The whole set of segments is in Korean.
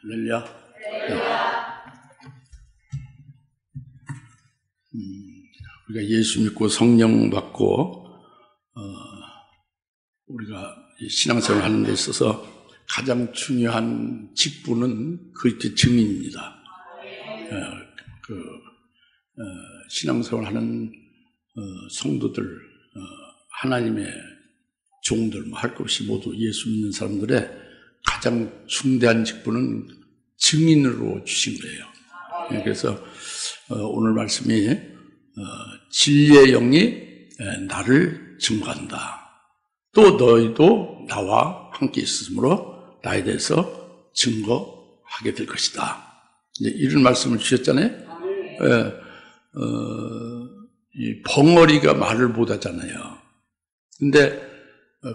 할렐루야. 우리가 예수 믿고 성령 받고 우리가 신앙생활 하는 데 있어서 가장 중요한 직분은 그리스도의 증인입니다. 신앙생활 하는 성도들, 하나님의 종들, 할 것 없이 모두 예수 믿는 사람들의 가장 중대한 직분은 증인으로 주신 거예요. 그래서 오늘 말씀이 진리의 영이 나를 증거한다. 또 너희도 나와 함께 있으므로 나에 대해서 증거하게 될 것이다. 이런 말씀을 주셨잖아요. 이 벙어리가 말을 못하잖아요. 근데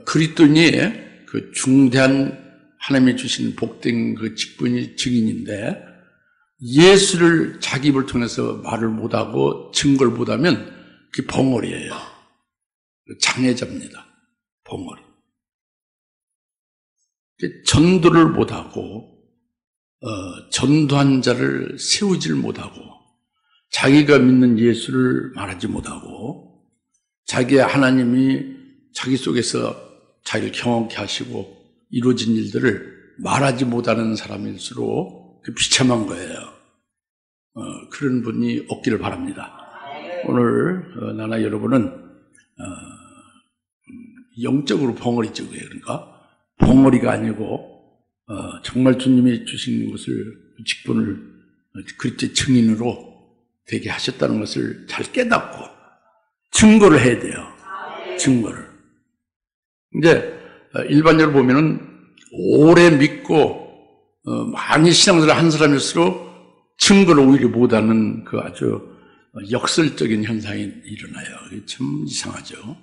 그리스도인이 그 중대한 하나님이 주신 복된 그 직분이 증인인데, 예수를 자기 입을 통해서 말을 못하고 증거를 못하면 그게 벙어리예요. 장애자입니다. 벙어리. 전도를 못하고 전도한 자를 세우질 못하고, 자기가 믿는 예수를 말하지 못하고, 자기의 하나님이 자기 속에서 자기를 경험케 하시고 이루어진 일들을 말하지 못하는 사람일수록 비참한 거예요. 그런 분이 없기를 바랍니다. 오늘 나나 여러분은 영적으로 벙어리죠. 그러니까 벙어리가 아니고 정말 주님이 주신 것을, 직분을 그리스도의 증인으로 되게 하셨다는 것을 잘 깨닫고 증거를 해야 돼요. 증거를. 이제 일반적으로 보면은 오래 믿고 많이 신앙생활을 한 사람일수록 증거를 오히려 못하는 그 아주 역설적인 현상이 일어나요. 참 이상하죠.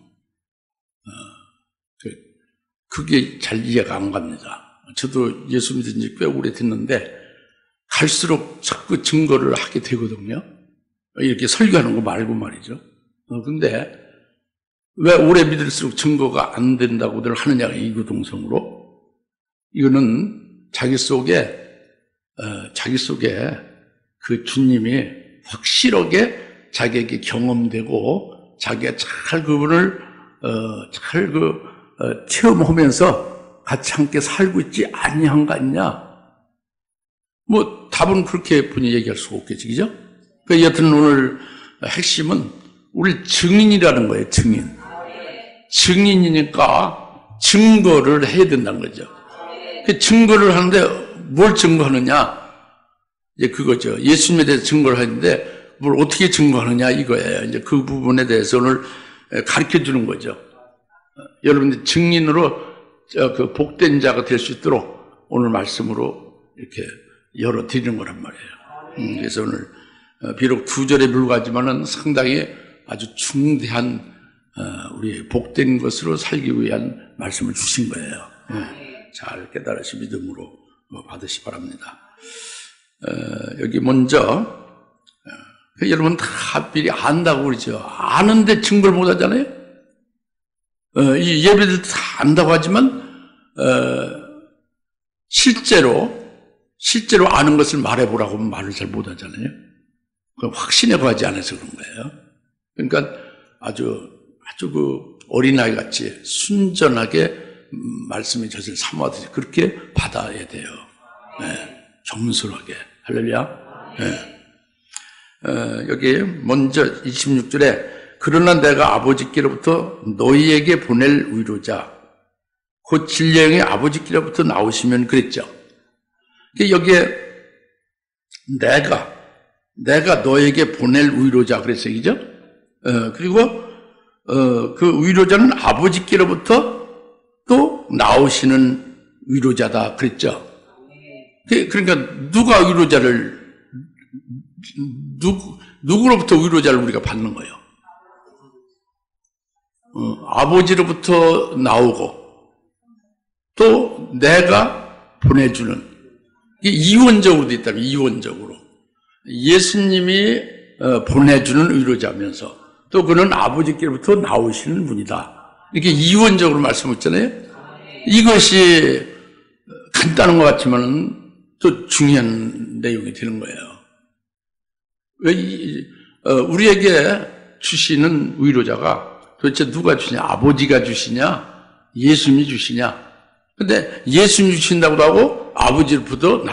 그게 잘 이해가 안 갑니다. 저도 예수 믿은 지 꽤 오래됐는데 갈수록 자꾸 증거를 하게 되거든요. 이렇게 설교하는 거 말고 말이죠. 근데 왜 오래 믿을수록 증거가 안 된다고들 하느냐, 이구동성으로. 이거는 자기 속에 그 주님이 확실하게 자기에게 경험되고, 자기가 잘 그분을 체험하면서 같이 함께 살고 있지 아니한 거 아니냐? 뭐 답은 그렇게 분이 얘기할 수가 없겠지, 그죠? 여튼 오늘 핵심은 우리 증인이라는 거예요. 증인이니까 증거를 해야 된다는 거죠. 그 증거를 하는데 뭘 증거하느냐? 이제 그거죠. 예수님에 대해서 증거를 하는데 뭘 어떻게 증거하느냐 이거예요. 이제 그 부분에 대해서 오늘 가르쳐 주는 거죠. 여러분들 증인으로 그 복된 자가 될 수 있도록 오늘 말씀으로 이렇게 열어 드리는 거란 말이에요. 그래서 오늘 비록 2절에 불과하지만은 상당히 아주 중대한 우리 복된 것으로 살기 위한 말씀을 주신 거예요. 잘 깨달으시 믿음으로 받으시 바랍니다. 여기 먼저 여러분 다 미리 안다고 그러죠. 아는데 증거를 못 하잖아요. 이 예배들 다 안다고 하지만 실제로 아는 것을 말해보라고 하면 말을 잘 못 하잖아요. 확신해 가지 않아서 그런 거예요. 그러니까 아주 그 어린아이 같이 순전하게 말씀의 젖을 삼아듯이 그렇게 받아야 돼요. 겸손하게. 할렐루야. 여기 먼저 26절에 그러나 내가 아버지께로부터 너희에게 보낼 위로자, 곧 진리의 영이 아버지께로부터 나오시면 그랬죠. 여기에 내가 너에게 보낼 위로자 그랬어요. 그죠? 그리고 그 위로자는 아버지께로부터 또 나오시는 위로자다 그랬죠. 그러니까 누가 위로자를, 누구로부터 위로자를 우리가 받는 거예요? 아버지로부터 나오고 또 내가 보내주는, 이게 이원적으로 돼 있다면, 이원적으로 예수님이 보내주는 위로자면서 또 그는 아버지께로부터 나오시는 분이다. 이렇게 이원적으로 말씀했잖아요. 이것이 간단한 것 같지만 또 중요한 내용이 되는 거예요. 우리에게 주시는 위로자가 도대체 누가 주시냐? 아버지가 주시냐? 예수님이 주시냐? 근데 예수님이 주신다고도 하고 아버지로부터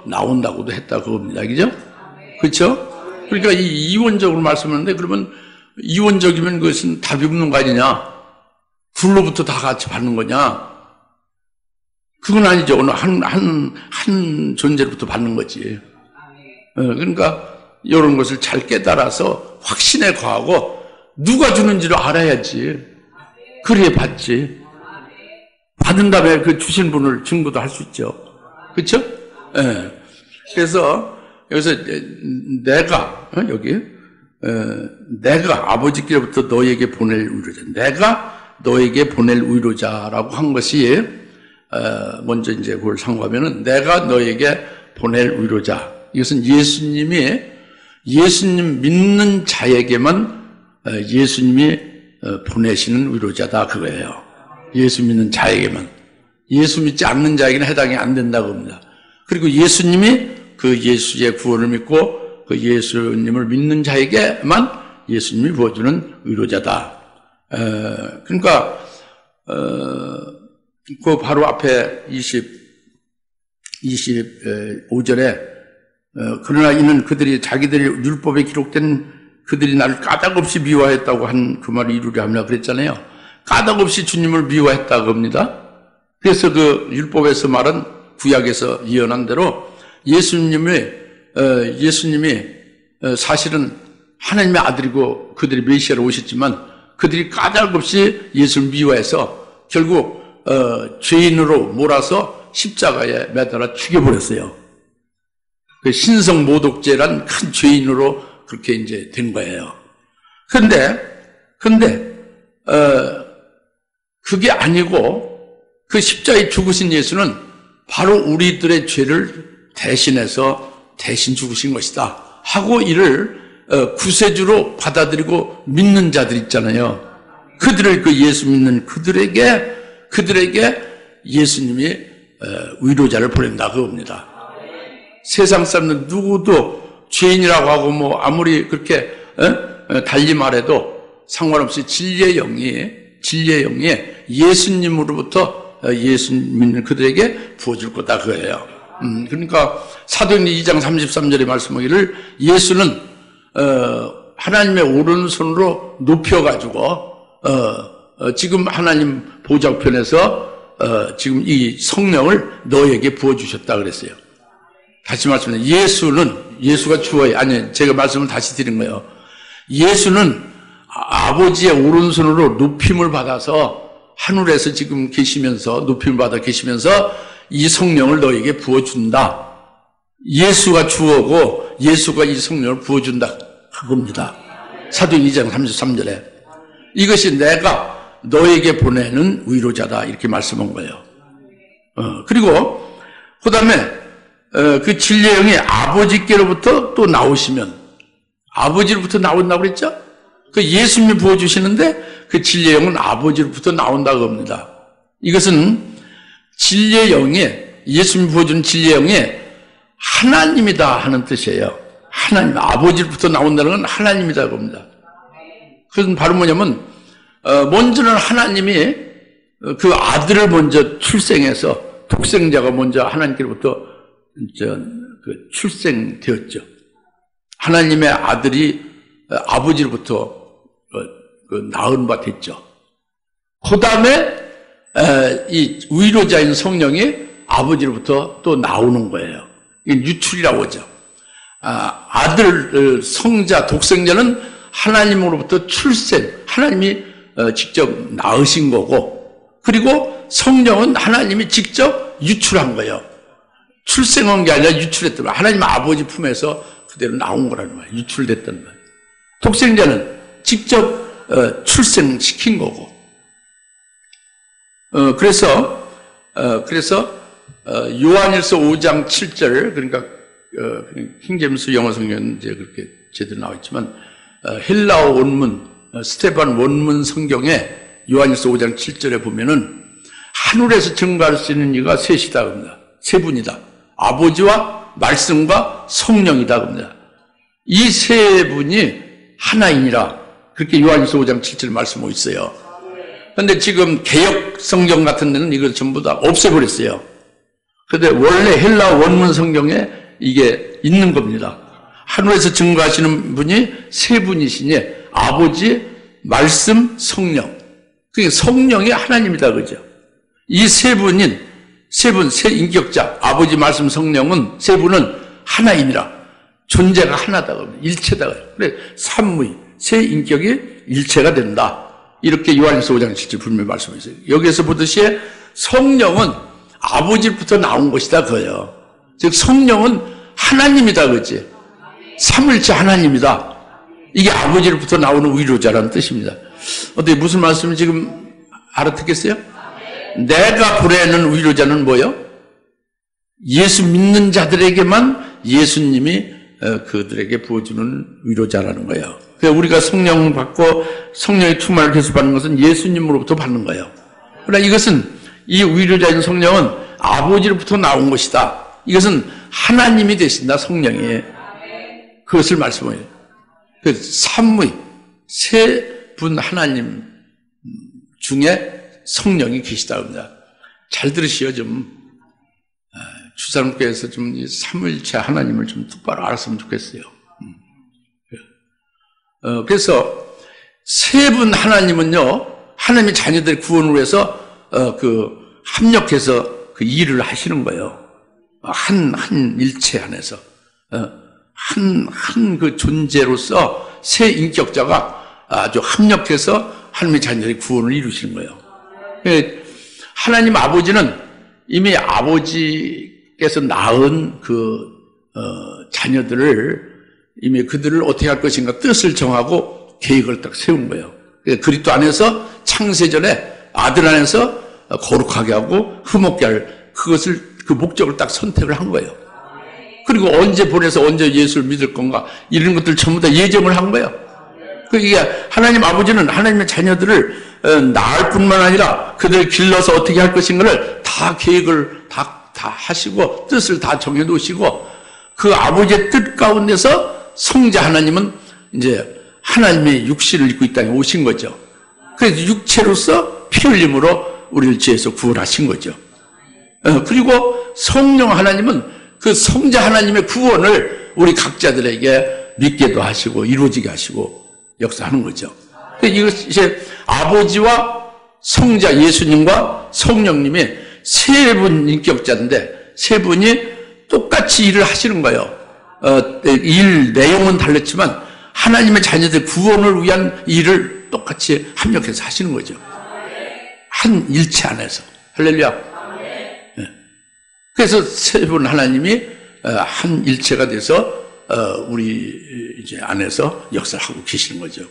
나온다고도 했다 그겁니다. 그죠? 그렇죠? 그러니까 이원적으로 말씀하는데 그러면 이원적이면 그것은 답이 없는 거 아니냐? 둘로부터 다 같이 받는 거냐? 그건 아니죠. 어느 한 존재로부터 받는 거지. 그러니까 이런 것을 잘 깨달아서 확신에 거하고 누가 주는지를 알아야지. 그래야 받지. 받은 다음에 그 주신 분을 증거도 할 수 있죠. 그렇죠? 예. 그래서 여기서 내가 아버지께로부터 너에게 보낼 위로자. 내가 너에게 보낼 위로자라고 한 것이 먼저 이제 그걸 상고하면은 내가 너에게 보낼 위로자. 이것은 예수님 믿는 자에게만 예수님이 보내시는 위로자다 그거예요. 예수 믿는 자에게만. 예수 믿지 않는 자에게는 해당이 안 된다고 합니다. 그리고 예수님이 그 예수의 구원을 믿고 그 예수님을 믿는 자에게만 예수님이 부어주는 위로자다. 그러니까 그 바로 앞에 25절에 그러나 이는 그들이 자기들의 율법에 기록된 그들이 나를 까닭없이 미워했다고 한 그 말을 이루려 함이라 그랬잖아요. 까닭없이 주님을 미워했다고 합니다. 그래서 그 율법에서 말한 구약에서 예언한 대로 예수님이 사실은 하나님의 아들이고 그들이 메시아로 오셨지만 그들이 까닭없이 예수를 미워해서 결국 죄인으로 몰아서 십자가에 매달아 죽여버렸어요. 그 신성 모독죄란 큰 죄인으로 그렇게 이제 된 거예요. 근데 그게 아니고 그 십자가에 죽으신 예수는 바로 우리들의 죄를 대신 죽으신 것이다 하고 이를 구세주로 받아들이고 믿는 자들 있잖아요. 그들을 그 예수 믿는 그들에게 예수님이 위로자를 보낸다 그겁니다. 세상 사람들 누구도 죄인이라고 하고 뭐 아무리 그렇게 달리 말해도 상관없이 진리의 영이 예수님으로부터 예수 믿는 그들에게 부어줄 거다 그거예요. 그러니까 사도행전 2장 33절에 말씀하기를 예수는 하나님의 오른손으로 높여가지고 지금 하나님 보좌편에서 지금 이 성령을 너에게 부어주셨다 그랬어요. 다시 말씀드립니다. 예수가 주어요. 아니, 제가 말씀을 다시 드린 거예요. 예수는 아버지의 오른손으로 높임을 받아서 하늘에서 지금 계시면서 높임을 받아 계시면서 이 성령을 너에게 부어준다. 예수가 주어고 예수가 이 성령을 부어준다. 그겁니다. 사도행전 2장 33절에 이것이 내가 너에게 보내는 위로자다 이렇게 말씀한 거예요. 그리고 그 다음에 그 진리의 영이 아버지께로부터 또 나오시면 아버지로부터 나온다고 그랬죠? 그 예수님이 부어주시는데 그 진리의 영은 아버지로부터 나온다고 합니다. 이것은 진리의 영이 예수님이 부어주는 진리의 영이 하나님이다 하는 뜻이에요. 하나님, 아버지로부터 나온다는 건 하나님이라고 합니다. 그것은 바로 뭐냐면 먼저는 하나님이 그 아들을 먼저 출생해서 독생자가 먼저 하나님께로부터 출생되었죠. 하나님의 아들이 아버지로부터 낳은 바 됐죠. 그 다음에 이 위로자인 성령이 아버지로부터 또 나오는 거예요. 이게 유출이라고 하죠. 아들, 성자, 독생자는 하나님으로부터 출생, 하나님이 직접 낳으신 거고, 그리고 성령은 하나님이 직접 유출한 거예요. 출생한 게 아니라 유출했던 거예요. 하나님 아버지 품에서 그대로 나온 거라는 거예요. 유출됐던 거예요. 독생자는 직접 출생시킨 거고. 그래서 요한일서 5장 7절, 그러니까 킹제임스 영어 성경은 이제 그렇게 제대로 나와 있지만 헬라어 원문 스테반 원문 성경에 요한일서 5장 7절에 보면은 하늘에서 증거할 수 있는 이가 셋이다 합니다. 세 분이다. 아버지와 말씀과 성령이다 겁니다. 이 세 분이 하나이니라. 그렇게 요한일서 5장 7절 말씀하고 있어요. 그런데 지금 개역 성경 같은 데는 이걸 전부 다 없애버렸어요. 그런데 원래 헬라 원문 성경에 이게 있는 겁니다. 하늘에서 증거하시는 분이 세 분이시니 아버지, 말씀, 성령. 그게 성령이 하나님이다 그죠? 이 세 분인 세 인격자, 아버지, 말씀, 성령은 세 분은 하나이니라. 존재가 하나다 그럽니다. 일체다. 그래 삼위, 세 인격이 일체가 된다. 이렇게 요한일서 5장 7절 분명히 말씀하셨어요. 여기에서 보듯이 성령은 아버지부터 나온 것이다 그거예요. 즉 성령은 하나님이다 그렇지. 삼일체 하나님이다. 이게 아버지로부터 나오는 위로자라는 뜻입니다. 어떻게 무슨 말씀을 지금 알아듣겠어요? 내가 보내는 위로자는 뭐예요? 예수 믿는 자들에게만 예수님이 그들에게 부어주는 위로자라는 거예요. 그래서 우리가 성령 받고 성령의 충만을 계속 받는 것은 예수님으로부터 받는 거예요. 그러나 이것은 이 위로자인 성령은 아버지로부터 나온 것이다. 이것은 하나님이 되신다 성령이. 그것을 말씀해요. 그 삼위 세 분 하나님 중에 성령이 계시다 합니다. 잘 들으시오 좀. 주사님께서 좀 이 삼위일체 하나님을 좀 똑바로 알았으면 좋겠어요. 그래서 세 분 하나님은요, 하나님의 자녀들의 구원을 위해서 합력해서 그 일을 하시는 거예요. 한 일체 안에서 한 그 존재로서 세 인격자가 아주 합력해서 하나님의 자녀들의 구원을 이루시는 거예요. 하나님 아버지는 이미 아버지께서 낳은 자녀들을 이미 그들을 어떻게 할 것인가 뜻을 정하고 계획을 딱 세운 거예요. 그리스도 안에서 창세전에 아들 안에서 거룩하게 하고 흠없게 할 그 목적을 딱 선택을 한 거예요. 그리고 언제 보내서 언제 예수를 믿을 건가 이런 것들 전부 다 예정을 한 거예요. 그게 하나님 아버지는 하나님의 자녀들을 낳을 뿐만 아니라 그들을 길러서 어떻게 할 것인가를 다 계획을 다 하시고 뜻을 다 정해놓으시고 그 아버지의 뜻 가운데서 성자 하나님은 이제 하나님의 육신을 입고 이 땅에 오신 거죠. 그래서 육체로서 피 흘림으로 우리를 죄에서 구원하신 거죠. 그리고 성령 하나님은 그 성자 하나님의 구원을 우리 각자들에게 믿게도 하시고 이루어지게 하시고 역사하는 거죠. 이것이 아버지와 성자 예수님과 성령님이 세 분 인격자인데 세 분이 똑같이 일을 하시는 거예요. 일 내용은 다르지만 하나님의 자녀들 구원을 위한 일을 똑같이 합력해서 하시는 거죠. 한 일체 안에서. 할렐루야. 그래서 세 분 하나님이 한 일체가 돼서 우리 이제 안에서 역사를 하고 계시는 거죠.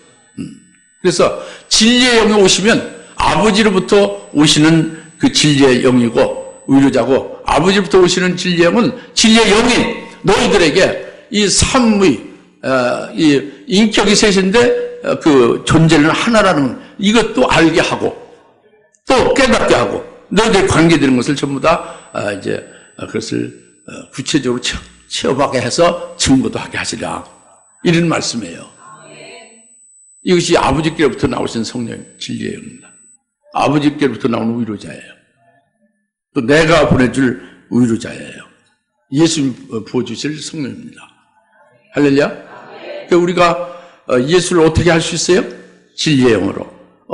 그래서 진리의 영이 오시면 아버지로부터 오시는 그 진리의 영이고 위로자고 아버지로부터 오시는 진리의 영은 진리의 영이 너희들에게 이 삼위 이 인격이 셋인데 그 존재는 하나라는 이것도 알게 하고 또 깨닫게 하고 너희들이 관계되는 것을 전부 다 이제 그것을 구체적으로 체험하게 해서 증거도 하게 하시라. 이런 말씀이에요. 이것이 아버지께로부터 나오신 성령 진리의 영입니다. 아버지께로부터 나오는 위로자예요. 또 내가 보내줄 위로자예요. 예수님 부어주실 성령입니다. 할렐루야. 그러니까 우리가 예수를 어떻게 할 수 있어요? 진리의 영으로.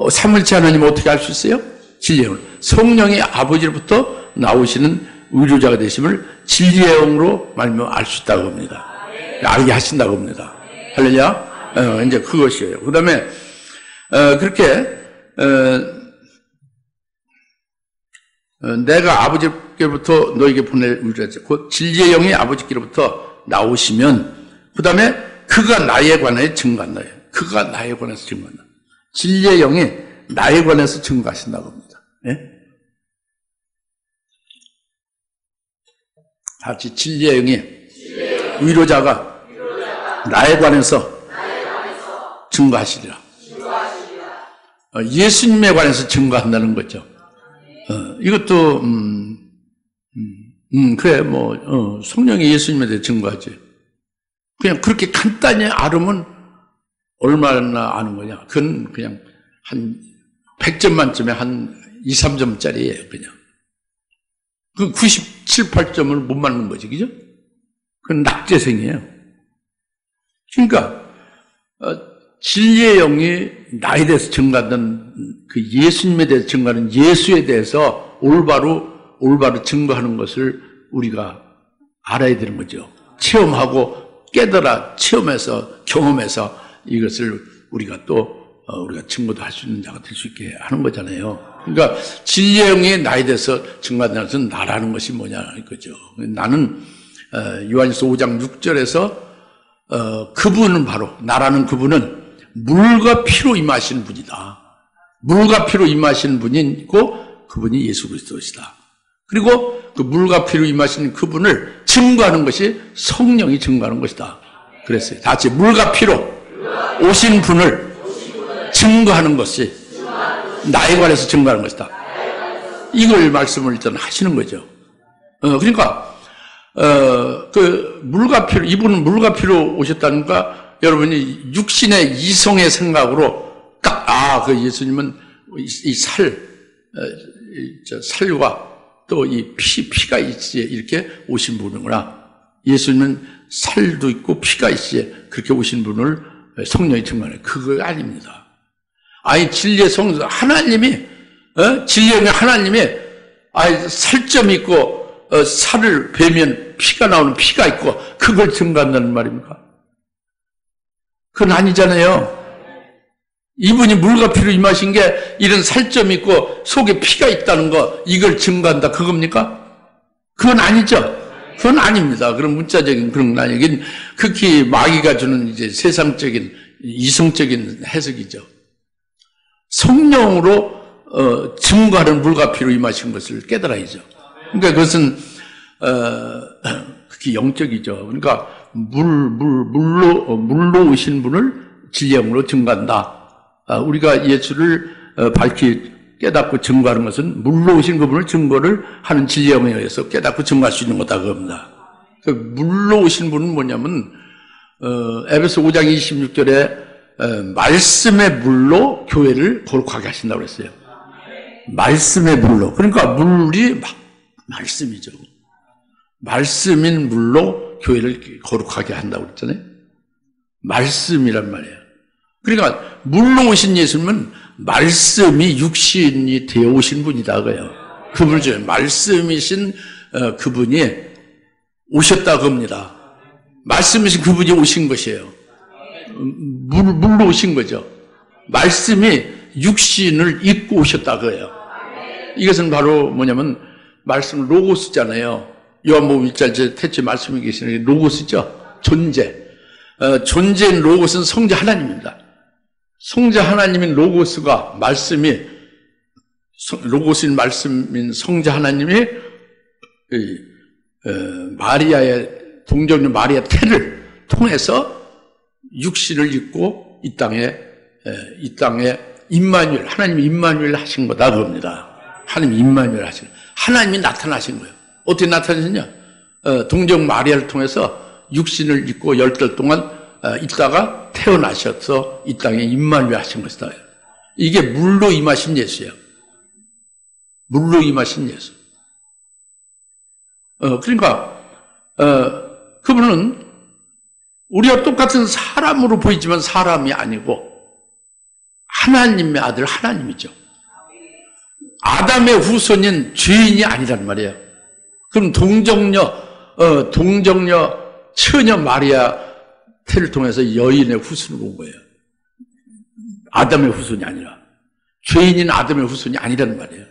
삼일체 하나님 어떻게 할 수 있어요? 진리의 영으로. 성령이 아버지로부터 나오시는 위로자가 되심을 진리의 영으로 말미암아 알 수 있다고 합니다. 알게 하신다고 합니다. 할렐루야. 이제 그것이에요. 그 다음에 그렇게 내가 아버지께로부터 너에게 보낼 위로자 곧 진리의 영이 아버지께로부터 나오시면 그 다음에 그가 나에 관하여 증거한다. 그가 나에 관해서 증거한다. 진리의 영이 나에 관해서 증거하신다고 합니다. 예? 같이 진리의 영이 위로자가 나에 관해서 증거하시리라. 예수님에 관해서 증거한다는 거죠. 이것도 그래, 성령이 예수님에 대해 증거하지. 그냥 그렇게 간단히 알으면 얼마나 아는 거냐. 그건 그냥 한 100점 만점에 한 2, 3점짜리예요, 그냥. 그 97, 8점을 못 맞는 거지, 그죠? 그건 낙제생이에요. 그러니까, 진리의 영이 나에 대해서 증거하는 그 예수님에 대해서 증거하는 예수에 대해서 올바로 증거하는 것을 우리가 알아야 되는 거죠. 체험하고 깨달아 체험해서 경험해서 이것을 우리가 증거도 할 수 있는 자가 될 수 있게 하는 거잖아요. 그러니까 진리의 영이 나에 대해서 증거한다는 것은 나라는 것이 뭐냐 이거죠. 나는 요한일서 5장 6절에서 그분은 바로 나라는 그분은 물과 피로 임하신 분이다. 물과 피로 임하신 분이고 그분이 예수 그리스도시다. 그리고 그 물과 피로 임하신 그분을 증거하는 것이 성령이 증거하는 것이다. 그랬어요. 다 같이 물과 피로 오신 분을 증거하는 것이 나에 관해서 증거하는 것이다. 이걸 말씀을 일단 하시는 거죠. 그러니까 그 물과 피로 이분은 물과 피로 오셨다니까 여러분이 육신의 이성의 생각으로 딱 그 예수님은 이 살과 또 이 피가 있지 이렇게 오신 분이구나. 예수님은 살도 있고 피가 있지 그렇게 오신 분을 성령이 증거해요. 그거 아닙니다. 아니 진리의 성령 하나님이 진리의 하나님이 살점이 있고 살을 베면 피가 나오는 피가 있고 그걸 증거한다는 말입니까? 그건 아니잖아요. 이분이 물과 피로 임하신 게 이런 살점이 있고 속에 피가 있다는 거 이걸 증거한다 그겁니까? 그건 아니죠. 그건 아닙니다. 그런 문자적인 그런 건 아니고 극히 마귀가 주는 이제 세상적인 이성적인 해석이죠. 성령으로 증거하는 물과 피로 임하신 것을 깨달아야죠. 그러니까 그것은 극히 영적이죠. 그러니까 물로 오신 분을 진리의 영으로 증거한다. 우리가 예수를 밝히 깨닫고 증거하는 것은 물로 오신 그분을 증거를 하는 진리의 영에 의해서 깨닫고 증거할 수 있는 거다 그겁니다. 그 물로 오신 분은 뭐냐면 에베소 5장 26절에 말씀의 물로 교회를 거룩하게 하신다고 그랬어요. 말씀의 물로. 그러니까 물이 말씀이죠. 말씀인 물로 교회를 거룩하게 한다고 그랬잖아요. 말씀이란 말이에요. 그러니까 물로 오신 예수님은 말씀이 육신이 되어 오신 분이다 그래요. 그분이죠. 말씀이신 그분이 오셨다 그럽니다. 말씀이신 그분이 오신 것이에요. 물로 오신 거죠. 말씀이 육신을 입고 오셨다 그래요. 이것은 바로 뭐냐면 말씀 로고스잖아요. 요한복음 1장 태초에 말씀이 계시는 게 로고스죠. 존재인 로고스는 성자 하나님입니다. 성자 하나님인 로고스가 말씀이 로고스인 말씀인 성자 하나님이 마리아의 동정녀 마리아 태를 통해서 육신을 입고 이 땅에 임마누엘 하나님이 임마누엘 하신 거다 그럽니다. 하나님이 임마누엘 하신 거예요. 하나님이 나타나신 거예요. 어떻게 나타나셨냐? 동정 마리아를 통해서 육신을 입고 10달 동안 있다가 태어나셔서 이 땅에 임마누엘 하신 것이다. 이게 물로 임하신 예수예요. 물로 임하신 예수. 그러니까 그분은 우리와 똑같은 사람으로 보이지만 사람이 아니고 하나님의 아들 하나님이죠. 아담의 후손인 죄인이 아니란 말이에요. 그럼 동정녀 처녀 마리아 태를 통해서 여인의 후손으로 온 거예요. 아담의 후손이 아니라 죄인인 아담의 후손이 아니란 말이에요.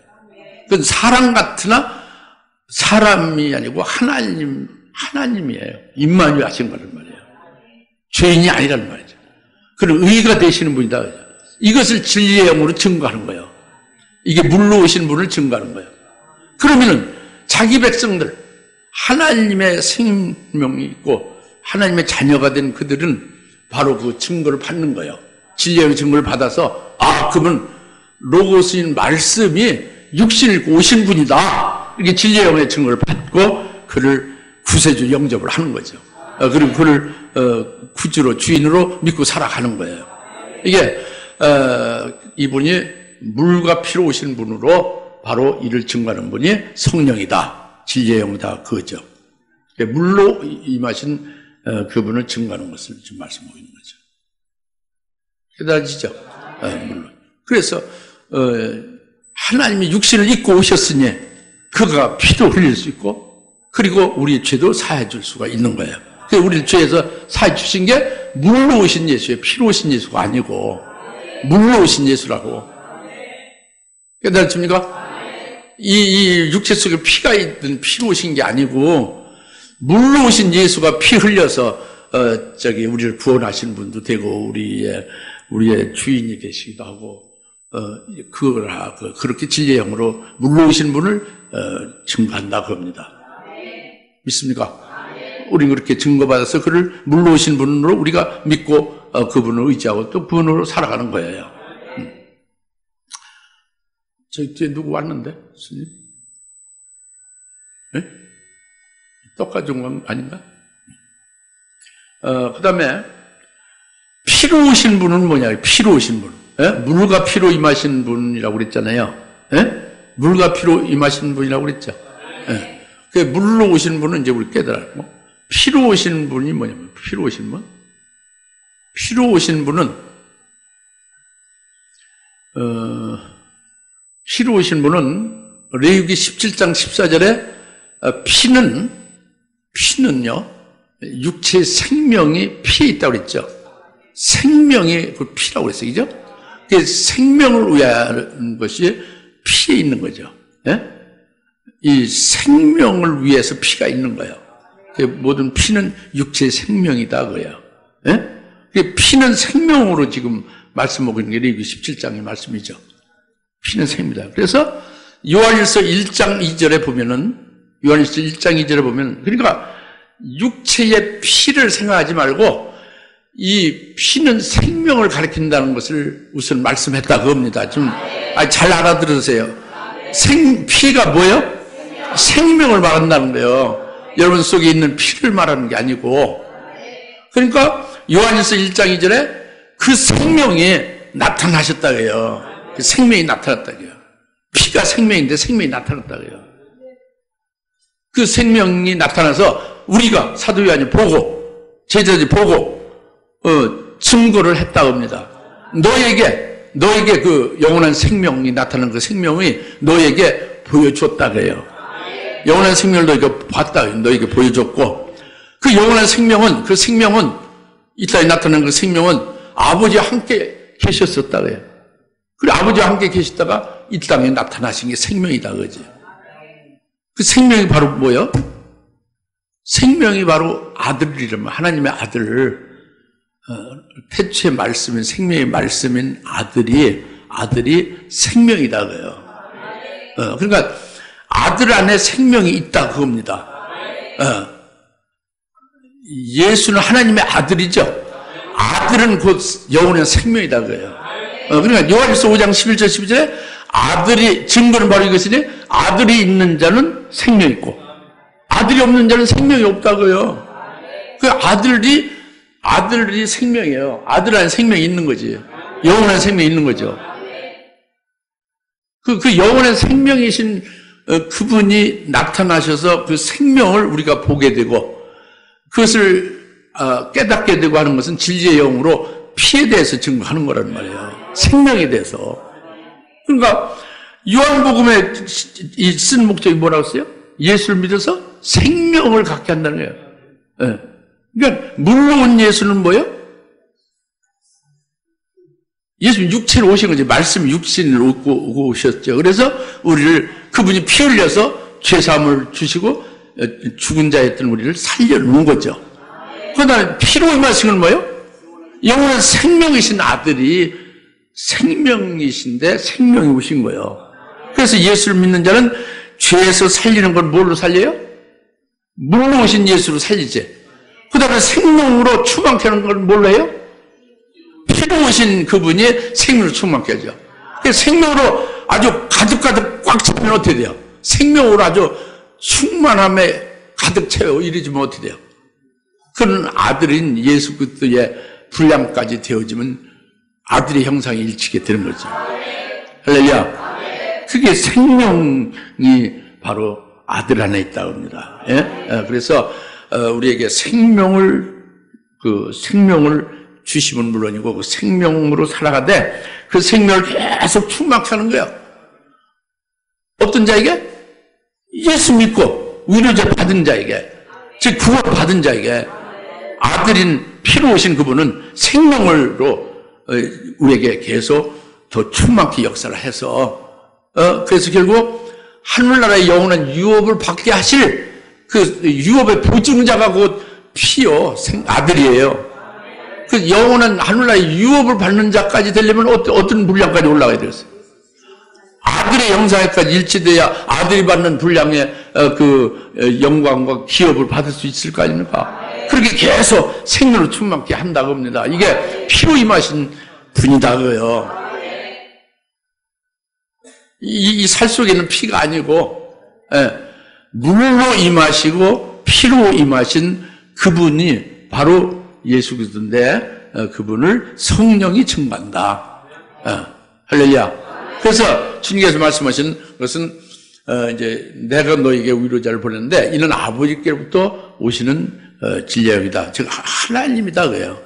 그건 사람 같으나 사람이 아니고 하나님이에요. 임마누엘 하신 거란 말이에요. 죄인이 아니란 말이죠. 그런 의가 되시는 분이다. 이것을 진리의 영으로 증거하는 거예요. 이게 물로 오신 분을 증거하는 거예요. 그러면은 자기 백성들 하나님의 생명이 있고 하나님의 자녀가 된 그들은 바로 그 증거를 받는 거예요. 진리의 영의 증거를 받아서 그분 로고스인 말씀이 육신을 입고 오신 분이다. 이렇게 진리의 영의 증거를 받고 그를 구세주 영접을 하는 거죠. 그리고 그를 구주로 주인으로 믿고 살아가는 거예요. 이게 이분이 물과 피로 오신 분으로 바로 이를 증거하는 분이 성령이다, 진리의 영이다, 그거죠. 물로 임하신 그분을 증거하는 것을 지금 말씀하고 있는 거죠. 깨달아지죠? 물론. 그래서 하나님이 육신을 입고 오셨으니 그가 피도 흘릴 수 있고, 그리고 우리의 죄도 사해 줄 수가 있는 거예요. 그래서 우리 죄에서 사해 주신 게 물로 오신 예수예요. 피로 오신 예수가 아니고 물로 오신 예수라고. 깨달으십니까? 이 육체 속에 피가 있든 피로 오신 게 아니고 물로 오신 예수가 피 흘려서 우리를 구원하신 분도 되고 우리의 주인이 되시기도 하고, 그렇게 진리의 영으로 물로 오신 분을 증거한다 그럽니다. 믿습니까? 우리는 그렇게 증거받아서 그를 물로 오신 분으로 우리가 믿고 그분을 의지하고 또 그분으로 살아가는 거예요. 저기 뒤에 누구 왔는데? 스님? 네? 떡 가져온 건 아닌가? 그 다음에 피로 오신 분은 뭐냐? 피로 오신 분. 예? 물과 피로 임하신 분이라고 그랬잖아요. 예? 물과 피로 임하신 분이라고 그랬죠. 예. 그 물로 오신 분은 이제 우리 깨달았고, 피로 오신 분이 뭐냐면, 피로 오신 분? 피로 오신 분은, 피로 오신 분은, 레위기 17장 14절에, 피는요, 육체의 생명이 피에 있다고 그랬죠. 생명이 그 피라고 그랬어요. 그죠? 그 생명을 위한 것이 피에 있는 거죠. 예? 이 생명을 위해서 피가 있는 거예요. 모든 피는 육체의 생명이다 그래요. 예? 피는 생명으로 지금 말씀하고 있는 게 레위기 17장의 말씀이죠. 피는 생명이다. 그래서 요한일서 1장 2절에 보면은, 요한일서 1장 2절에 보면, 그러니까 육체의 피를 생각하지 말고 이 피는 생명을 가리킨다는 것을 우선 말씀했다 그겁니다. 좀 잘 알아들으세요. 피가 뭐예요? 생명을 말한다는 거예요. 여러분 속에 있는 피를 말하는 게 아니고. 그러니까 요한일서 1장 2절에 그 생명이 나타나셨다고 해요. 그 생명이 나타났다고 해요. 피가 생명인데 생명이 나타났다고 해요. 그 생명이 나타나서 우리가 사도 요한이 보고, 제자들이 보고 증거를 했다고 합니다. 너에게 그 영원한 생명이 나타나는 그 생명이 너에게 보여줬다고 해요. 영원한 생명을 너희가 봤다, 너에게 보여줬고, 그 영원한 생명은, 이 땅에 나타나는 그 생명은 아버지와 함께 계셨었다고 해요. 그리고 아버지와 함께 계시다가 이 땅에 나타나신 게 생명이다 그거지. 그 생명이 바로 뭐예요? 생명이 바로 아들이라면, 하나님의 아들, 태초의 말씀인, 생명의 말씀인 아들이 생명이다 그래요. 그러니까 아들 안에 생명이 있다 그겁니다. 예수는 하나님의 아들이죠. 아들은 곧 영원한 생명이다 그래요. 그러니까 요한일서 5장 11절 12절에 아들이, 증거는 바로 이것이니 아들이 있는 자는 생명이 있고 아들이 없는 자는 생명이 없다고요. 그 아들이 생명이에요. 아들 안에 생명이 있는 거지. 영원한 생명이 있는 거죠. 그 영원한 생명이신 그분이 나타나셔서 그 생명을 우리가 보게 되고 그것을 깨닫게 되고 하는 것은 진리의 영으로 피에 대해서 증거하는 거란 말이에요. 생명에 대해서. 그러니까 요한복음에 쓴 목적이 뭐라고 했어요? 예수를 믿어서 생명을 갖게 한다는 거예요. 네. 그러니까 물로 온 예수는 뭐예요? 예수는 육체로 오신 거지. 말씀 육신을 오고 오셨죠. 그래서 그분이 피 흘려서 죄사함을 주시고 죽은 자였던 우리를 살려놓은 거죠. 그다음에 피로 임하신 건 뭐예요? 영원한 생명이신 아들이 생명이신데 생명이 오신 거예요. 그래서 예수를 믿는 자는 죄에서 살리는 걸 뭘로 살려요? 물로 오신 예수로 살리지. 그 다음에 생명으로 충만케 하는 걸 뭘로 해요? 피로 오신 그분이 생명으로 충만케 하죠. 생명으로 아주 가득 꽉 차면 어떻게 돼요? 생명으로 아주 충만함에 가득 채워 이러지면 어떻게 돼요? 그런 아들인 예수 그리스도의 분량까지 되어지면 아들의 형상이 일치게 되는 거죠. 할렐루야. 그게 생명이 바로 아들 안에 있다고 합니다. 예? 그래서 우리에게 생명을 주심은 물론이고 그 생명으로 살아가되 그 생명을 계속 충만케 하는 거예요. 어떤 자에게? 예수 믿고 위로자 받은 자에게, 즉 구원 받은 자에게 아들인 피로 오신 그분은 생명으로 우리에게 계속 더 충만히 역사를 해서 그래서 결국 하늘나라의 영원한 유업을 받게 하실 그 유업의 보증자가 곧 피요 아들이에요. 그 영원한 하늘나라의 유업을 받는 자까지 되려면 어떤 분량까지 올라가야 되겠어요? 아들의 형상에까지 일치돼야 아들이 받는 분량의 그 영광과 기업을 받을 수 있을 거 아닙니까? 그렇게 계속 생명으로 충만케 한다고 합니다. 이게 피로 임하신 분이다고요. 이 살 속에는 피가 아니고 물로 임하시고 피로 임하신 그분이 바로 예수 그리스도인데 그분을 성령이 증거한다. 할렐루야. 그래서 주님께서 말씀하신 것은 이제 내가 너에게 위로자를 보냈는데 이는 아버지께로부터 오시는 진리형이다. 즉 하나님이다 그래요.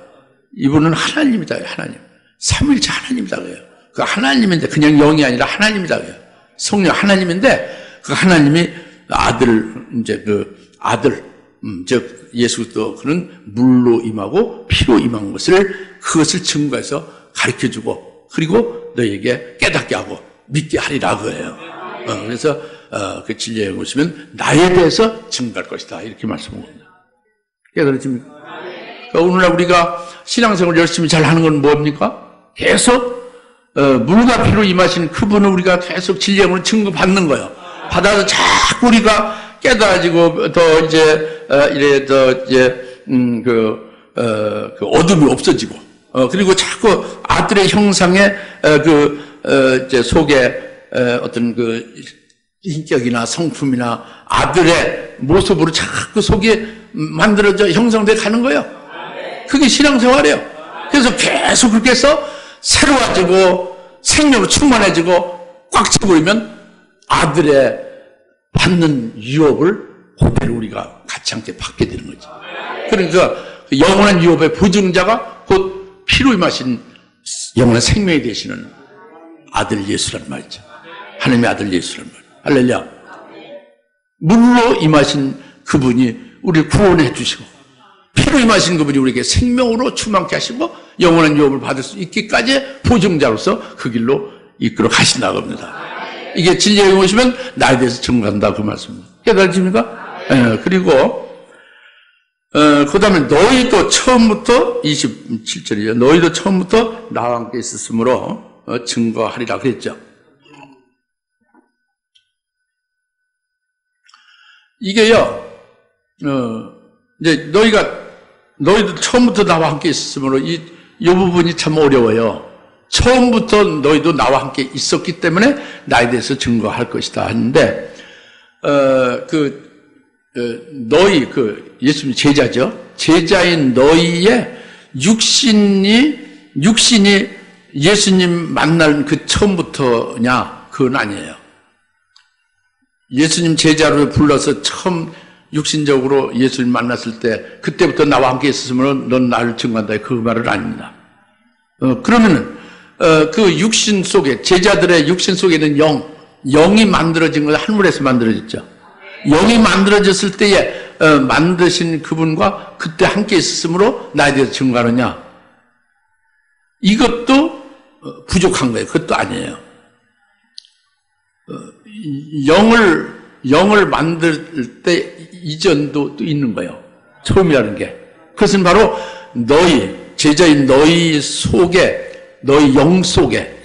이분은 하나님이다. 하나님. 삼위일체 하나님이다 그래요. 그 하나님인데 그냥 영이 아니라 하나님이다 그래요. 성령 하나님인데 그 하나님이 아들 이제 그 아들 즉 예수 그리스도 그는 물로 임하고 피로 임한 것을 그것을 증거해서 가르쳐주고 그리고 너에게 깨닫게 하고 믿게 하리라 그래요. 그래서 그 진리에 보시면 나에 대해서 증거할 것이다 이렇게 말씀합니다. 깨달으십니까? 그러니까 오늘날 우리가 신앙생활을 열심히 잘 하는 건 뭡니까? 계속 물과 피로 임하신 그분을 우리가 계속 진리형으로 증거받는 거예요. 받아서 자꾸 우리가 깨달아지고 더 이제 이래 더 이제 그 어둠이 없어지고 그리고 자꾸 아들의 형상의 이제 속에 어떤 그 인격이나 성품이나 아들의 모습으로 자꾸 속에 만들어져 형성돼 가는 거예요. 그게 신앙생활이에요. 그래서 계속 그렇게 해서 새로워지고 생명으로 충만해지고 꽉 차버리면 아들의 받는 유업을 그대로 우리가 같이 함께 받게 되는 거죠. 그러니까 영원한 유업의 보증자가 곧 피로 임하신 영원한 생명이 되시는 아들 예수란 말이죠. 하나님의 아들 예수란 말이죠. 할렐루야. 물로 임하신 그분이 우리를 구원해 주시고 피로 임하신 그분이 우리에게 생명으로 충만케 하시고 영원한 유업을 받을 수 있기까지 보증자로서 그 길로 이끌어 가신다고 합니다. 이게 진리에 오시면 나에 대해서 증거한다 그 말씀입니다. 깨달으십니까? 그리고 그 다음에 너희도 처음부터 27절이죠. 너희도 처음부터 나와 함께 있었으므로 증거하리라 그랬죠. 이게요, 이제 너희도 처음부터 나와 함께 있었으므로 이 부분이 참 어려워요. 처음부터 너희도 나와 함께 있었기 때문에 나에 대해서 증거할 것이다 하는데, 너희, 예수님 제자죠. 제자인 너희의 육신이 예수님 만날 그 처음부터냐? 그건 아니에요. 예수님 제자로 불러서 처음 육신적으로 예수님 만났을 때 그때부터 나와 함께 있었으면 넌 나를 증거한다. 그 말은 아닙니다. 그러면은 그 육신 속에 제자들의 육신 속에는 영이 만들어진 건 하늘에서 만들어졌죠. 영이 만들어졌을 때에 만드신 그분과 그때 함께 있었으므로 나에 대해서 증거하느냐? 이것도 부족한 거예요. 그것도 아니에요. 영을 만들 때 이전도 또 있는 거예요. 처음이라는 게. 그것은 바로 제자인 너희 속에, 너희 영 속에,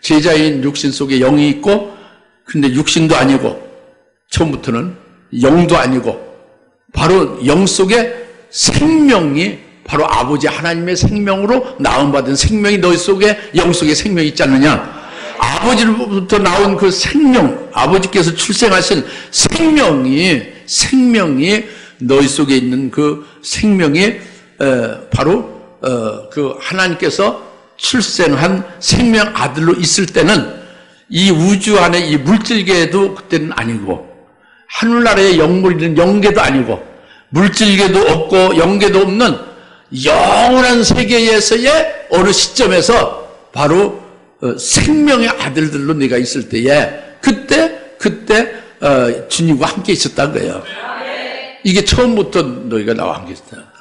제자인 육신 속에 영이 있고, 근데 육신도 아니고, 처음부터는 영도 아니고, 바로 영 속에 생명이, 바로 아버지 하나님의 생명으로 나음받은 생명이 너희 속에, 영 속에 생명이 있지 않느냐? 아버지로부터 나온 그 생명, 아버지께서 출생하신 생명이 생명이 너희 속에 있는 그 생명이 바로 그 하나님께서 출생한 생명 아들로 있을 때는 이 우주 안에 이 물질계도 그때는 아니고 하늘나라의 영물이는 영계도 아니고 물질계도 없고 영계도 없는 영원한 세계에서의 어느 시점에서 바로 생명의 아들들로 네가 있을 때에 그때 주님과 함께 있었다는 거예요. 이게 처음부터 너희가 나와 함께 있었다.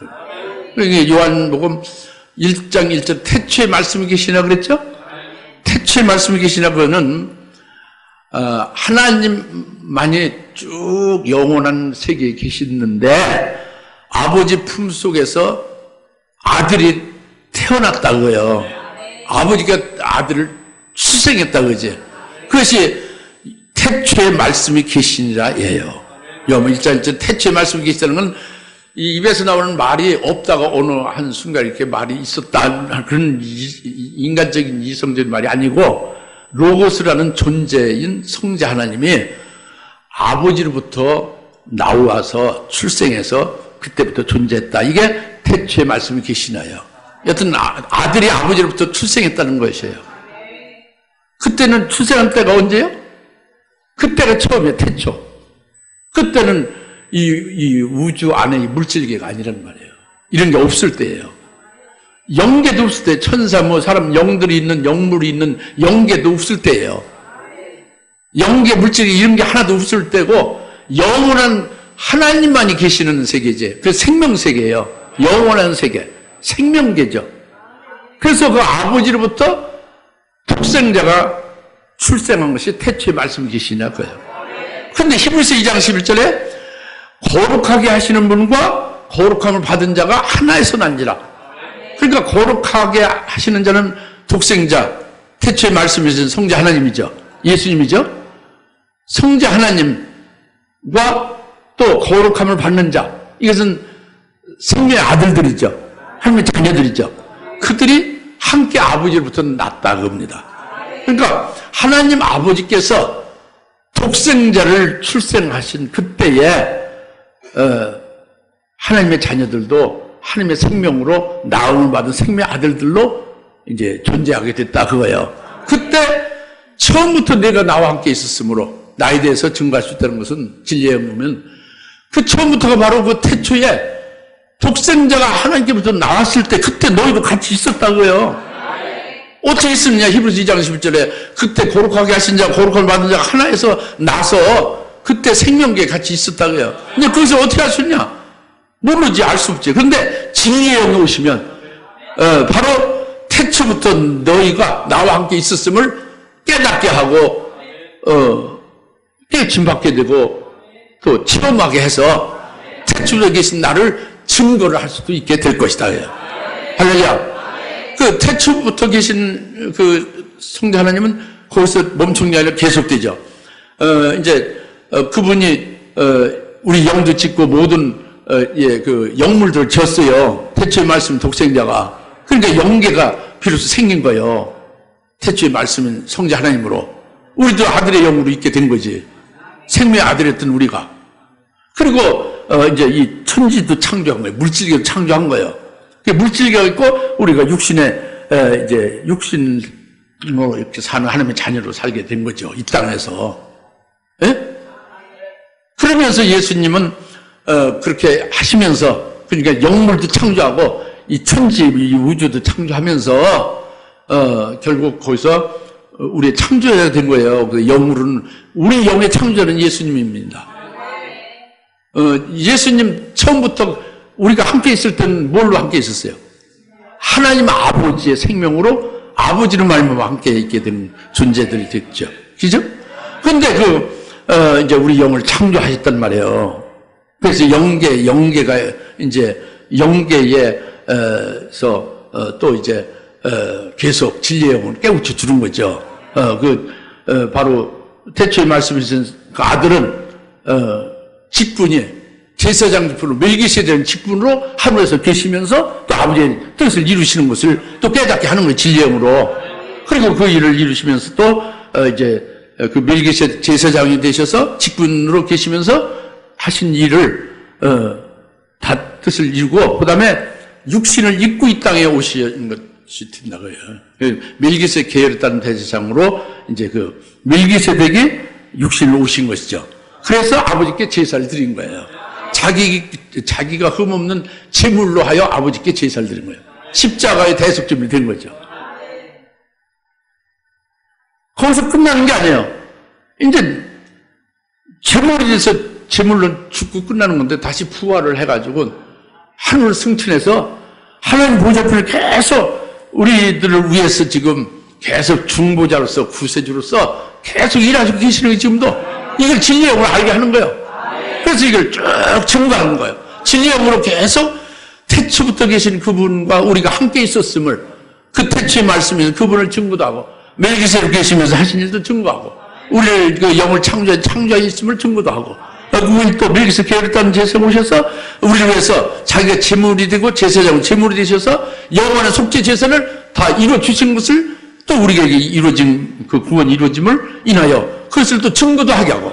그러니까 요한복음 1장 1절 태초에 말씀이 계시나 그랬죠? 태초에 말씀이 계시나 그거는 하나님만이 쭉 영원한 세계에 계시는데 아버지 품속에서 아들이 태어났다고요. 아버지가 아들을 출생했다 그지? 그것이 태초에 말씀이 계시니라 예요. 요한 1장 1절 태초에 말씀이 계시다는 건 이 입에서 나오는 말이 없다가 어느 한 순간 이렇게 말이 있었다 그런 인간적인 이성적인 말이 아니고 로고스라는 존재인 성자 하나님이 아버지로부터 나와서 출생해서 그때부터 존재했다. 이게 태초에 말씀이 계시나요. 여튼 아들이 아버지로부터 출생했다는 것이에요. 그때는 출생한 때가 언제요? 그때가 처음이에요. 태초. 그때는 이 우주 안에 이 물질계가 아니란 말이에요. 이런 게 없을 때예요. 영계도 없을 때, 천사 뭐 사람 영들이 있는 영물이 있는 영계도 없을 때예요. 영계 물질이 이런 게 하나도 없을 때고 영원한 하나님만이 계시는 세계지. 그 생명세계예요. 영원한 세계, 생명계죠. 그래서 그 아버지로부터 독생자가 출생한 것이 태초에 말씀 계시냐 그거예요. 그런데 히브리서 2장 11절에 거룩하게 하시는 분과 거룩함을 받은 자가 하나에서 난지라. 그러니까 거룩하게 하시는 자는 독생자, 태초에 말씀하신 성자 하나님이죠. 예수님이죠. 성자 하나님과 또 거룩함을 받는 자, 이것은 생명의 아들들이죠. 하나님의 자녀들이죠. 그들이 함께 아버지로부터 났다 그겁니다. 그러니까 하나님 아버지께서 독생자를 출생하신 그때에 하나님의 자녀들도 하나님의 생명으로 나음을 받은 생명의 아들들로 이제 존재하게 됐다 그거예요. 그때 처음부터 내가 나와 함께 있었으므로 나에 대해서 증거할 수 있다는 것은 진리에 보면 그 처음부터가 바로 그 태초에 독생자가 하나님께부터 나왔을 때 그때 너희도 같이 있었다고요. 어떻게 있었느냐? 히브리서 2장 11절에 그때 거룩하게 하신 자, 거룩함을 받은 자가 하나에서 나서 그때 생명계에 같이 있었다고요. 근데 거기서 어떻게 할 수 있냐? 모르지, 알 수 없지. 그런데 진리의 영이 오시면 바로 태초부터 너희가 나와 함께 있었음을 깨닫게 하고 깨침받게 되고 또 체험하게 해서 태초에 계신 나를 증거를 할 수도 있게 될 것이다. 할렐루야. 그 태초부터 계신 그 성자 하나님은 거기서 멈춘 게 아니라 계속되죠. 이제 그분이 우리 영도 짓고 모든 그 영물들을 지었어요. 태초의 말씀 독생자가. 그러니까 영계가 비로소 생긴 거예요. 태초의 말씀은 성자 하나님으로. 우리도 아들의 영으로 있게 된 거지. 생명의 아들이었던 우리가. 그리고 이제 이 천지도 창조한 거예요. 물질계도 창조한 거예요. 물질계가 있고 우리가 육신에 이제 육신으로 이렇게 사는 하나님의 자녀로 살게 된 거죠. 이 땅에서. 예? 그러면서 예수님은 그렇게 하시면서 그러니까 영물도 창조하고 이 천지, 이 우주도 창조하면서 결국 거기서 우리의 창조자가 된 거예요. 그 영물은 우리 영의 창조자는 예수님입니다. 예수님 처음부터 우리가 함께 있을 때는 뭘로 함께 있었어요? 하나님 아버지의 생명으로 아버지로 말미암아 함께 있게 된 존재들이 됐죠. 그죠? 근데 이제 우리 영을 창조하셨단 말이에요. 그래서 영계가 이제 영계에서 또 이제 계속 진리의 영을 깨우쳐 주는 거죠. 바로 태초에 말씀하신 그 아들은 직분이 제사장 직분으로 멜기세덱 직분으로 하늘에서 계시면서 또 아버지의 뜻을 이루시는 것을 또 깨닫게 하는 거예요. 진리의 영으로. 그리고 그 일을 이루시면서 또 이제 그 멜기세덱 제사장이 되셔서 직분으로 계시면서 하신 일을 다 뜻을 이루고 그다음에 육신을 입고 이 땅에 오신 것이 된다고요. 멜기세덱 계열에 따른 대제사장으로 이제 그 멜기세덱이 육신을 오신 것이죠. 그래서 아버지께 제사를 드린 거예요. 자기가 흠없는 제물로 하여 아버지께 제사를 드린 거예요. 십자가의 대속제물이 된 거죠. 거기서 끝나는 게 아니에요. 이제 제물이 돼서 제물로 죽고 끝나는 건데 다시 부활을 해가지고 하늘을 승천해서 하나님 보좌편에 계속 우리들을 위해서 지금 계속 중보자로서 구세주로서 계속 일하시고 계시는 게 지금도 이걸 진리의 영으로 알게 하는 거예요. 그래서 이걸 쭉 증거하는 거예요. 진리의 영으로 계속 태초부터 계신 그분과 우리가 함께 있었음을 그 태초의 말씀에서 그분을 증거도 하고 멜기세덱 계시면서 하신 일도 증거하고 우리를 그 영을 창조하셨음을 증거도 하고 그분이 또 멜기세덱 계열에 따른 제사장 오셔서 우리를 위해서 자기가 제물이 되고 제사장은 제물이 되셔서 영원한 속죄 제사를 다 이루어 주신 것을 또 우리에게 이루어진 그 구원 이루어짐을 인하여 그것을 또 증거도 하게 하고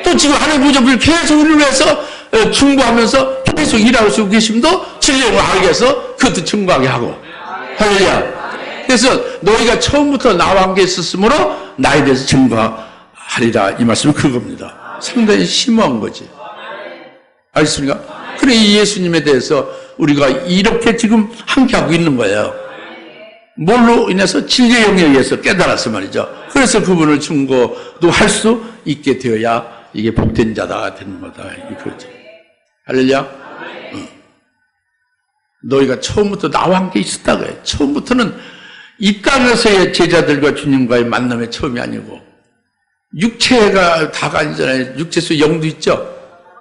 또 지금 하나님 보좌를 계속 우리를 위해서 충고하면서 계속 일하시고 계심도 진리를 알게 해서 그것도 증거하게 하고 할렐루야. 그래서 너희가 처음부터 나와 함께 있었으므로 나에 대해서 증거하리라 이 말씀은 그겁니다. 상당히 심오한 거지. 알겠습니까? 그래 이 예수님에 대해서 우리가 이렇게 지금 함께하고 있는 거예요. 뭘로 인해서 진리의 영에 의해서 깨달았어 말이죠. 그래서 그분을 증거도 할 수 있게 되어야 이게 복된 자다 되는 거다. 그렇죠. 할렐루야. 너희가 처음부터 나와 함께 있었다고 해요. 처음부터는 이 땅에서의 제자들과 주님과의 만남의 처음이 아니고 육체가 다가 아니잖아요. 육체 속에 영도 있죠.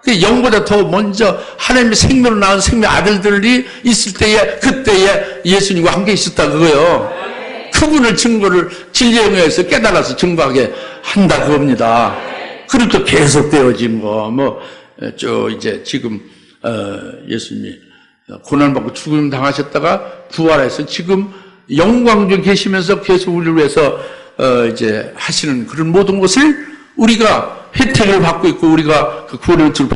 그 영보다 더 먼저 하나님의 생명으로 낳은 생명 아들들이 있을 때에 그때에 예수님과 함께 있었다 그거예요. 그분을 증거를 진리에 의해서 깨달아서 증거하게 한다 그겁니다. 그리고 또 계속되어진 거 이제 지금 예수님이 고난받고 죽음 당하셨다가 부활해서 지금 영광 중에 계시면서 계속 우리를 위해서 이제 하시는 그런 모든 것을 우리가 혜택을 받고 있고 우리가 그 구원의 은총을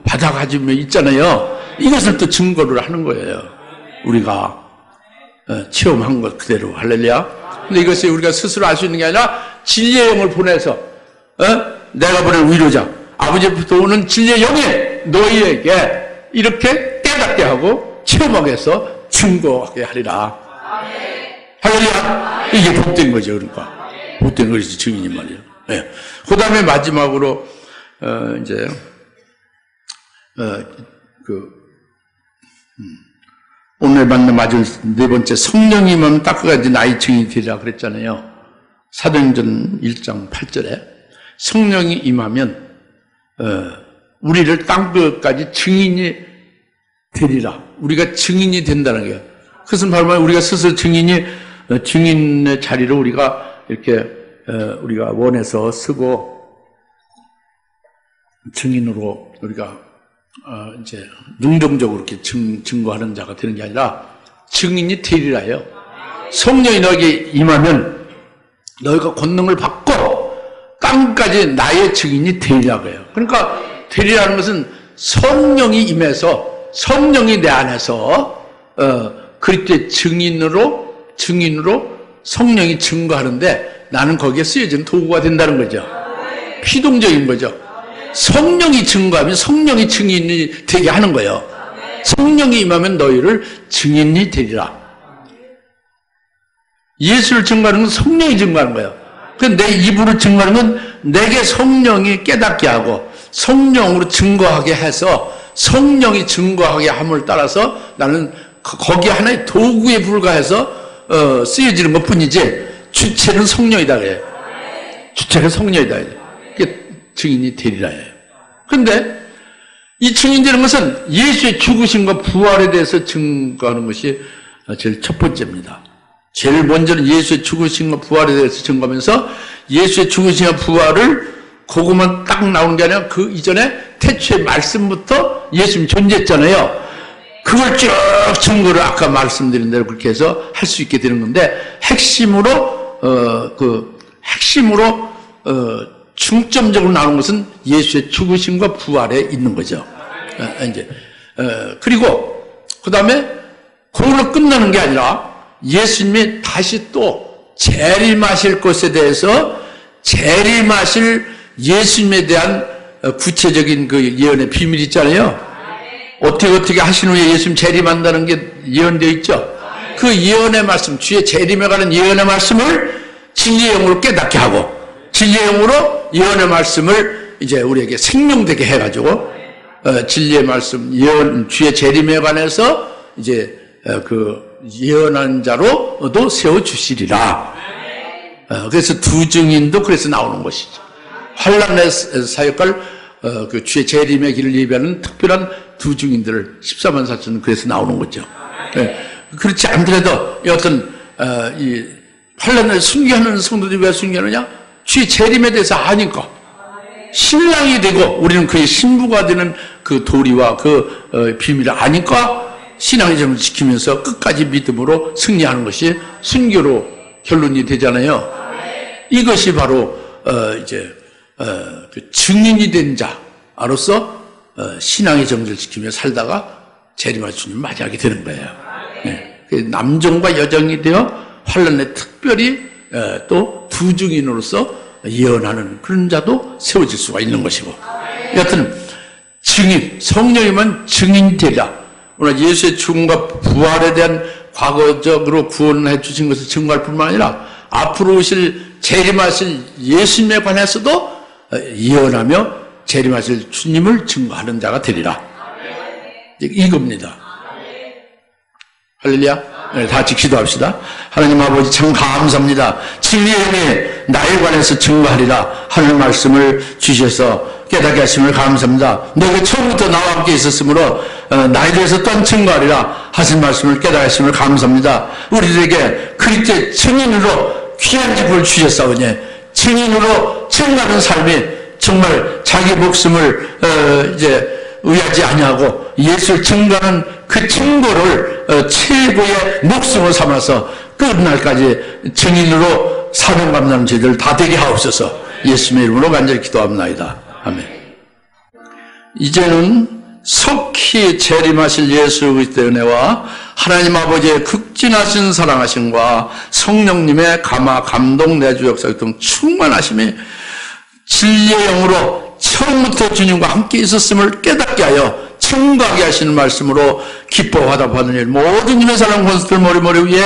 받아가지고 있잖아요. 이것을 또 증거를 하는 거예요. 우리가 체험한 것 그대로. 할렐루야. 근데 이것이 우리가 스스로 알 수 있는 게 아니라 진리의 영을 보내서 내가 보낸 위로자 아버지부터 오는 진리의 영이 너희에게 이렇게 깨닫게 하고 체험하게 해서 증거하게 하리라. 할렐루야. 이게 복된 거죠. 그러니까 복된 것이 증인이 말이에요. 네. 그 다음에 마지막으로, 오늘 만난 마지막 네 번째 성령이면 닦아가지 나의 증인이 되리라 그랬잖아요. 사도행전 1장 8절에 성령이 임하면, 우리를 땅끝까지 증인이 되리라. 우리가 증인이 된다는 거예요. 그것은 바로 우리가 스스로 증인의 자리를 우리가 이렇게 우리가 원해서 쓰고 증인으로 우리가 이제 능동적으로 이렇게 증거하는 자가 되는 게 아니라 증인이 되리라 해요. 성령이 너에게 임하면 너희가 권능을 받고 땅까지 나의 증인이 되리라고 해요. 그러니까 되리라는 것은 성령이 임해서 성령이 내 안에서 그리스도의 증인으로 성령이 증거하는데 나는 거기에 쓰여진 도구가 된다는 거죠. 피동적인 거죠. 성령이 증거하면 성령이 증인이 되게 하는 거예요. 성령이 임하면 너희를 증인이 되리라. 예수를 증거하는 건 성령이 증거하는 거예요. 내 입으로 증거하는 건 내게 성령이 깨닫게 하고 성령으로 증거하게 해서 성령이 증거하게 함을 따라서 나는 거기에 하나의 도구에 불과해서 쓰여지는 것 뿐이지 주체는 성령이다 그래요. 주체가 성령이다. 그게 증인이 되리라 해요. 그런데 이 증인되는 것은 예수의 죽으심과 부활에 대해서 증거하는 것이 제일 첫 번째입니다. 제일 먼저는 예수의 죽으심과 부활에 대해서 증거하면서 예수의 죽으심과 부활을 그것만 딱 나오는 게 아니라 그 이전에 태초의 말씀부터 예수님이 존재했잖아요. 그걸 쭉 증거를 아까 말씀드린 대로 그렇게 해서 할 수 있게 되는 건데 핵심으로 중점적으로 나오는 것은 예수의 죽으심과 부활에 있는 거죠. 그리고 그 다음에 그걸로 끝나는 게 아니라 예수님이 다시 또 재림하실 것에 대해서 재림하실 예수님에 대한 구체적인 그 예언의 비밀이 있잖아요. 어떻게 하신 후에 예수님 재림한다는 게 예언되어 있죠. 그 예언의 말씀, 주의 재림에 관한 예언의 말씀을 진리의 영으로 깨닫게 하고 진리의 영으로 예언의 말씀을 이제 우리에게 생명되게 해가지고 진리의 말씀, 예언, 주의 재림에 관해서 이제 그 예언한 자로도 세워주시리라. 그래서 두 증인도 그래서 나오는 것이죠. 환란의 사역할 그 주의 재림의 길을 예비하는 특별한 두 증인들을 14만 4천은 그래서 나오는 거죠. 그렇지 않더라도 어떤 이 환란을 순교하는 성도들이 왜 순교하느냐? 주의 재림에 대해서 아니까 신랑이 되고 우리는 그의 신부가 되는 그 도리와 그 비밀을 아니까 신앙의 점을 지키면서 끝까지 믿음으로 승리하는 것이 순교로 결론이 되잖아요. 이것이 바로 이제 그 증인이 된 자로서 신앙의 정죄를 지키며 살다가 재림할 주님 맞이하게 되는 거예요. 남종과 여종이 되어 환란에 특별히 또 두 증인으로서 예언하는 그런 자도 세워질 수가 있는 것이고, 여하튼 증인, 성령이면 증인이 되리라. 오늘 예수의 죽음과 부활에 대한 과거적으로 구원해 주신 것을 증거할 뿐만 아니라 앞으로 오실 재림하실 예수님에 관해서도 예언하며 재림하실 주님을 증거하는 자가 되리라. 이겁니다. 할렐루야. 네, 다 같이 기도합시다. 하나님 아버지 참 감사합니다. 진리의 영에 나에 관해서 증거하리라 하는 말씀을 주셔서 깨닫게 하심을 감사합니다. 너가 처음부터 나와 함께 있었으므로 나에 대해서 또한 증거하리라 하신 말씀을 깨닫게 하심을 감사합니다. 우리들에게 그리스도의 증인으로 귀한 직분을 주셨사오니 증인으로 증거하는 삶이 정말 자기 목숨을 이제 의하지 아니하고 예수를 증거하는 그 증거를 최고의 목숨을 삼아서 끝날까지 증인으로 사명 감당하는 저희들 다 되게 하옵소서. 예수님의 이름으로 간절히 기도합니다. 아멘. 이제는 속히 재림하실 예수 그리스도의 은혜와 하나님 아버지의 극진하신 사랑하심과 성령님의 감화 감동 내주 역사 등 충만하심이 진리의 영으로 처음부터 주님과 함께 있었음을 깨닫게 하여 증거하게 하시는 말씀으로 기뻐 화답하는 일 모든 힘의 사랑 권수들 머리머리 위에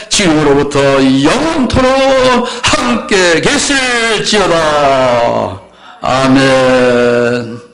지금으로부터 영원토록 함께 계실지어다. 아멘.